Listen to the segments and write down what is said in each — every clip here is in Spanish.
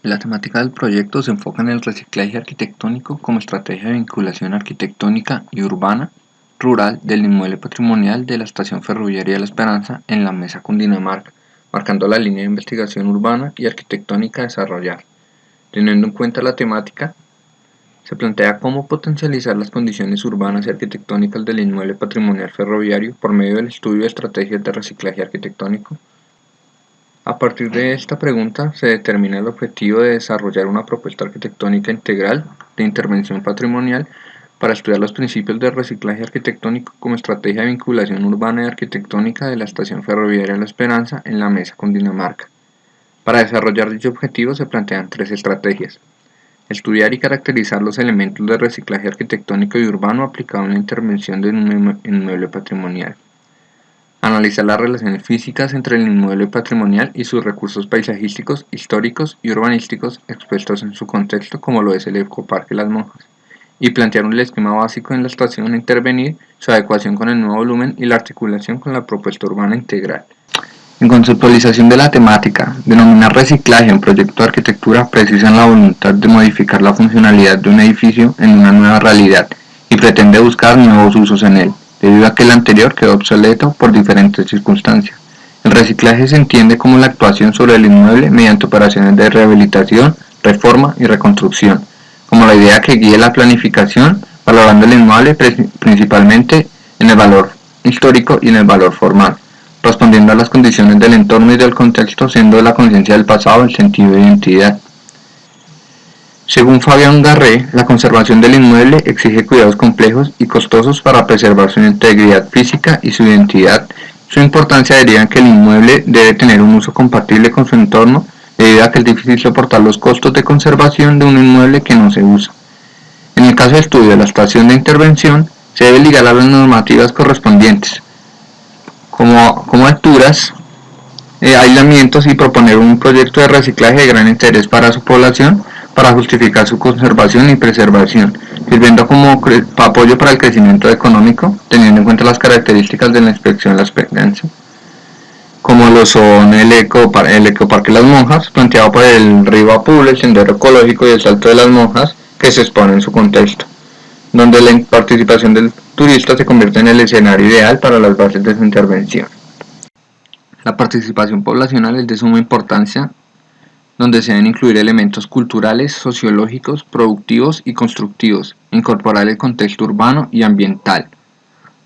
La temática del proyecto se enfoca en el reciclaje arquitectónico como estrategia de vinculación arquitectónica y urbana rural del inmueble patrimonial de la Estación Ferroviaria de La Esperanza en la Mesa Cundinamarca, marcando la línea de investigación urbana y arquitectónica a desarrollar. Teniendo en cuenta la temática, se plantea cómo potencializar las condiciones urbanas y arquitectónicas del inmueble patrimonial ferroviario por medio del estudio de estrategias de reciclaje arquitectónico. A partir de esta pregunta se determina el objetivo de desarrollar una propuesta arquitectónica integral de intervención patrimonial para estudiar los principios del reciclaje arquitectónico como estrategia de vinculación urbana y arquitectónica de la Estación Ferroviaria La Esperanza en la Mesa Cundinamarca. Para desarrollar dicho objetivo se plantean tres estrategias: estudiar y caracterizar los elementos de reciclaje arquitectónico y urbano aplicado en la intervención de un inmueble patrimonial. Analizar las relaciones físicas entre el inmueble patrimonial y sus recursos paisajísticos, históricos y urbanísticos expuestos en su contexto, como lo es el Ecoparque Las Monjas, y plantear un esquema básico en la estación a intervenir, su adecuación con el nuevo volumen y la articulación con la propuesta urbana integral. En conceptualización de la temática, denominar reciclaje en proyecto de arquitectura precisa la voluntad de modificar la funcionalidad de un edificio en una nueva realidad y pretende buscar nuevos usos en él, debido a que el anterior quedó obsoleto por diferentes circunstancias. El reciclaje se entiende como la actuación sobre el inmueble mediante operaciones de rehabilitación, reforma y reconstrucción, como la idea que guíe la planificación, valorando el inmueble principalmente en el valor histórico y en el valor formal, respondiendo a las condiciones del entorno y del contexto, siendo la conciencia del pasado el sentido de identidad. Según Fabián Garré, la conservación del inmueble exige cuidados complejos y costosos para preservar su integridad física y su identidad. Su importancia deriva en que el inmueble debe tener un uso compatible con su entorno, debido a que es difícil soportar los costos de conservación de un inmueble que no se usa. En el caso de estudio de la estación de intervención, se debe ligar a las normativas correspondientes, como alturas, aislamientos, y proponer un proyecto de reciclaje de gran interés para su población para justificar su conservación y preservación, sirviendo como apoyo para el crecimiento económico, teniendo en cuenta las características de la inspección de la experiencia, como lo son el Ecoparque Las Monjas, planteado por el río Apure, el sendero ecológico y el Salto de las Monjas, que se expone en su contexto, donde la participación del turista se convierte en el escenario ideal para las bases de su intervención. La participación poblacional es de suma importancia, donde se deben incluir elementos culturales, sociológicos, productivos y constructivos, incorporar el contexto urbano y ambiental.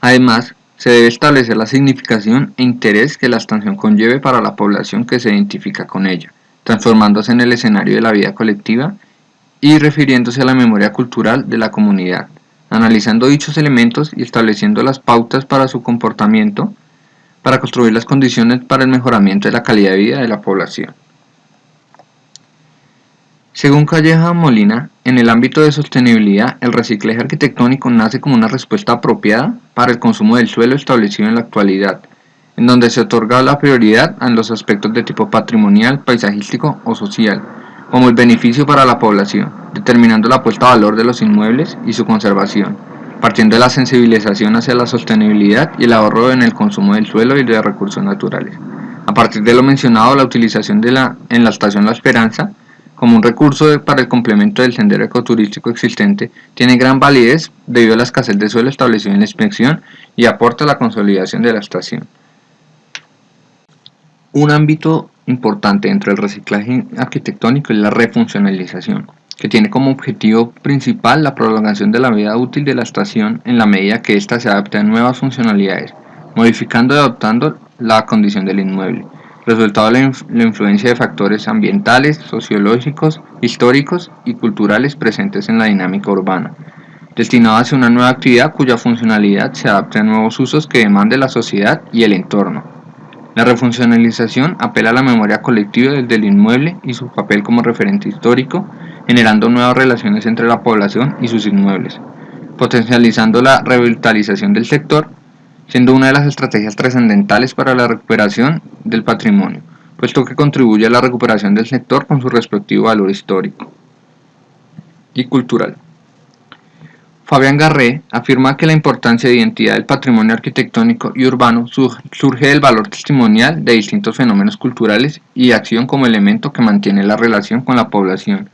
Además, se debe establecer la significación e interés que la estación conlleve para la población que se identifica con ella, transformándose en el escenario de la vida colectiva y refiriéndose a la memoria cultural de la comunidad, analizando dichos elementos y estableciendo las pautas para su comportamiento para construir las condiciones para el mejoramiento de la calidad de vida de la población. Según Calleja Molina, en el ámbito de sostenibilidad, el reciclaje arquitectónico nace como una respuesta apropiada para el consumo del suelo establecido en la actualidad, en donde se otorga la prioridad a los aspectos de tipo patrimonial, paisajístico o social, como el beneficio para la población, determinando la puesta a valor de los inmuebles y su conservación, partiendo de la sensibilización hacia la sostenibilidad y el ahorro en el consumo del suelo y de recursos naturales. A partir de lo mencionado, la utilización en la estación La Esperanza como un recurso para el complemento del sendero ecoturístico existente tiene gran validez debido a la escasez de suelo establecido en la inspección y aporta a la consolidación de la estación. Un ámbito importante dentro del reciclaje arquitectónico es la refuncionalización, que tiene como objetivo principal la prolongación de la vida útil de la estación en la medida que ésta se adapte a nuevas funcionalidades, modificando y adaptando la condición del inmueble, resultado de la influencia de factores ambientales, sociológicos, históricos y culturales presentes en la dinámica urbana, destinado hacia una nueva actividad cuya funcionalidad se adapte a nuevos usos que demande la sociedad y el entorno. La refuncionalización apela a la memoria colectiva del inmueble y su papel como referente histórico, generando nuevas relaciones entre la población y sus inmuebles, potencializando la revitalización del sector, siendo una de las estrategias trascendentales para la recuperación del patrimonio, puesto que contribuye a la recuperación del sector con su respectivo valor histórico y cultural. Fabián Garré afirma que la importancia de identidad del patrimonio arquitectónico y urbano surge del valor testimonial de distintos fenómenos culturales y acción como elemento que mantiene la relación con la población.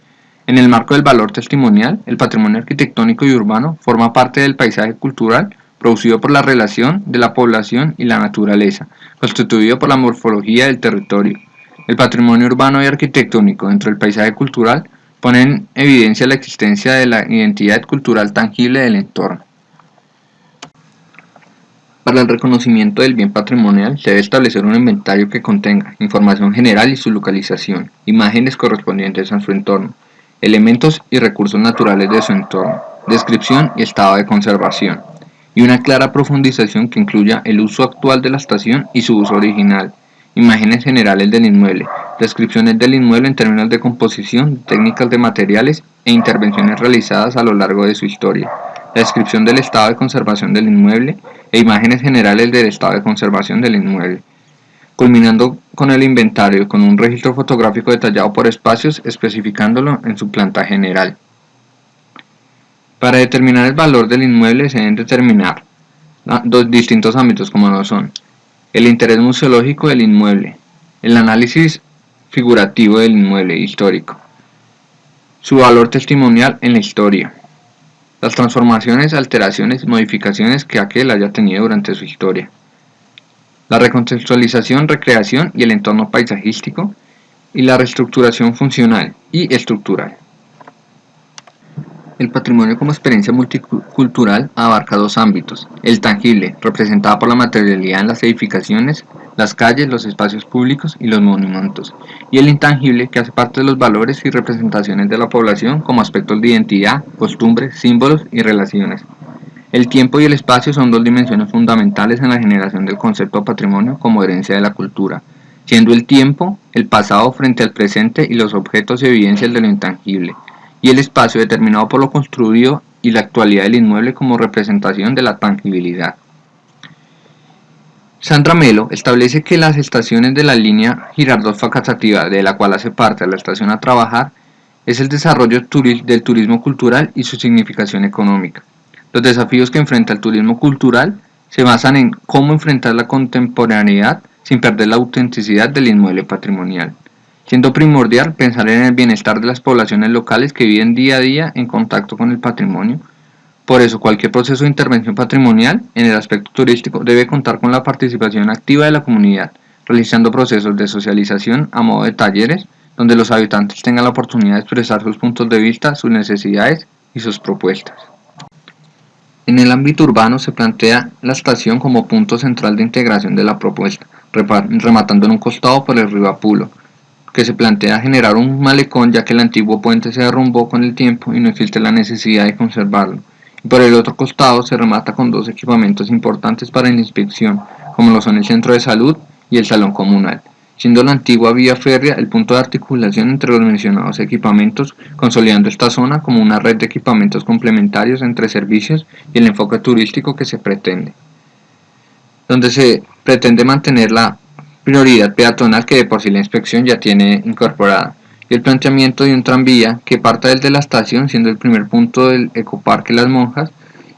En el marco del valor testimonial, el patrimonio arquitectónico y urbano forma parte del paisaje cultural producido por la relación de la población y la naturaleza, constituido por la morfología del territorio. El patrimonio urbano y arquitectónico dentro del paisaje cultural pone en evidencia la existencia de la identidad cultural tangible del entorno. Para el reconocimiento del bien patrimonial se debe establecer un inventario que contenga información general y su localización, imágenes correspondientes a su entorno, elementos y recursos naturales de su entorno, descripción y estado de conservación, y una clara profundización que incluya el uso actual de la estación y su uso original, imágenes generales del inmueble, descripciones del inmueble en términos de composición, técnicas de materiales e intervenciones realizadas a lo largo de su historia, la descripción del estado de conservación del inmueble e imágenes generales del estado de conservación del inmueble, culminando con el inventario con un registro fotográfico detallado por espacios especificándolo en su planta general. Para determinar el valor del inmueble se deben determinar dos distintos ámbitos como no son el interés museológico del inmueble, el análisis figurativo del inmueble histórico, su valor testimonial en la historia, las transformaciones, alteraciones y modificaciones que aquel haya tenido durante su historia, la recontextualización, recreación y el entorno paisajístico, y la reestructuración funcional y estructural. El patrimonio como experiencia multicultural abarca dos ámbitos: el tangible, representado por la materialidad en las edificaciones, las calles, los espacios públicos y los monumentos, y el intangible, que hace parte de los valores y representaciones de la población como aspectos de identidad, costumbres, símbolos y relaciones. El tiempo y el espacio son dos dimensiones fundamentales en la generación del concepto de patrimonio como herencia de la cultura, siendo el tiempo el pasado frente al presente y los objetos y evidencias de lo intangible, y el espacio determinado por lo construido y la actualidad del inmueble como representación de la tangibilidad. Sandra Melo establece que las estaciones de la línea Girardot-Facatativá, de la cual hace parte la estación a trabajar, es el desarrollo del turismo cultural y su significación económica. Los desafíos que enfrenta el turismo cultural se basan en cómo enfrentar la contemporaneidad sin perder la autenticidad del inmueble patrimonial, siendo primordial pensar en el bienestar de las poblaciones locales que viven día a día en contacto con el patrimonio. Por eso, cualquier proceso de intervención patrimonial en el aspecto turístico debe contar con la participación activa de la comunidad, realizando procesos de socialización a modo de talleres, donde los habitantes tengan la oportunidad de expresar sus puntos de vista, sus necesidades y sus propuestas. En el ámbito urbano se plantea la estación como punto central de integración de la propuesta, rematando en un costado por el río Apulo, que se plantea generar un malecón ya que el antiguo puente se derrumbó con el tiempo y no existe la necesidad de conservarlo. Y por el otro costado se remata con dos equipamientos importantes para la inspección, como lo son el centro de salud y el salón comunal, siendo la antigua vía férrea el punto de articulación entre los mencionados equipamientos, consolidando esta zona como una red de equipamientos complementarios entre servicios y el enfoque turístico que se pretende, donde se pretende mantener la prioridad peatonal que de por sí la inspección ya tiene incorporada, y el planteamiento de un tranvía que parta desde la estación siendo el primer punto del ecoparque Las Monjas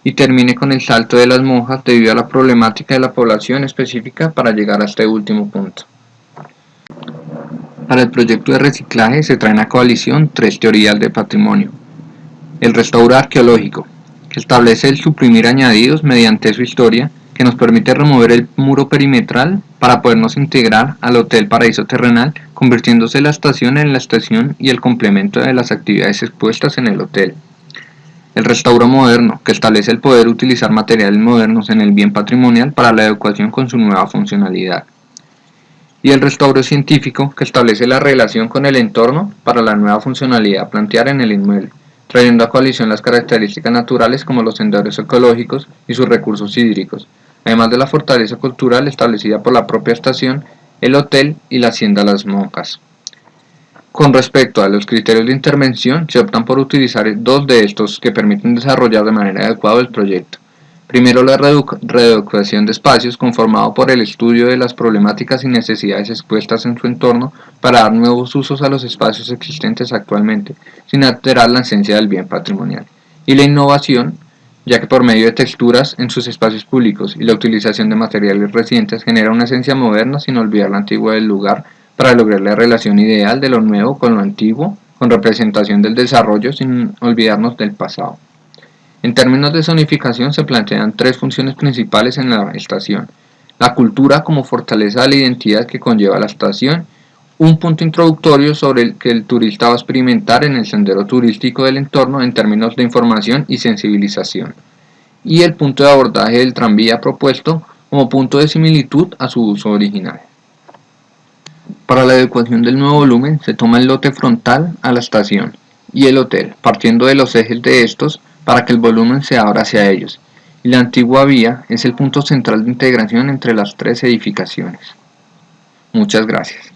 y termine con el Salto de las Monjas debido a la problemática de la población específica para llegar a este último punto. Para el proyecto de reciclaje se traen a coalición tres teorías de patrimonio. El restauro arqueológico, que establece el suprimir añadidos mediante su historia, que nos permite remover el muro perimetral para podernos integrar al Hotel Paraíso Terrenal, convirtiéndose la estación en la estación y el complemento de las actividades expuestas en el hotel. El restauro moderno, que establece el poder utilizar materiales modernos en el bien patrimonial para la adecuación con su nueva funcionalidad. Y el restauro científico, que establece la relación con el entorno para la nueva funcionalidad a plantear en el inmueble, trayendo a coalición las características naturales como los senderos ecológicos y sus recursos hídricos, además de la fortaleza cultural establecida por la propia estación, el hotel y la hacienda Las Monjas. Con respecto a los criterios de intervención, se optan por utilizar dos de estos que permiten desarrollar de manera adecuada el proyecto. Primero, la reeducación de espacios conformado por el estudio de las problemáticas y necesidades expuestas en su entorno para dar nuevos usos a los espacios existentes actualmente, sin alterar la esencia del bien patrimonial. Y la innovación, ya que por medio de texturas en sus espacios públicos y la utilización de materiales recientes genera una esencia moderna sin olvidar lo antiguo del lugar para lograr la relación ideal de lo nuevo con lo antiguo, con representación del desarrollo sin olvidarnos del pasado. En términos de zonificación se plantean tres funciones principales en la estación: la cultura como fortaleza de la identidad que conlleva la estación, un punto introductorio sobre el que el turista va a experimentar en el sendero turístico del entorno en términos de información y sensibilización, y el punto de abordaje del tranvía propuesto como punto de similitud a su uso original. Para la adecuación del nuevo volumen se toma el lote frontal a la estación y el hotel, partiendo de los ejes de estos para que el volumen se abra hacia ellos, y la antigua vía es el punto central de integración entre las tres edificaciones. Muchas gracias.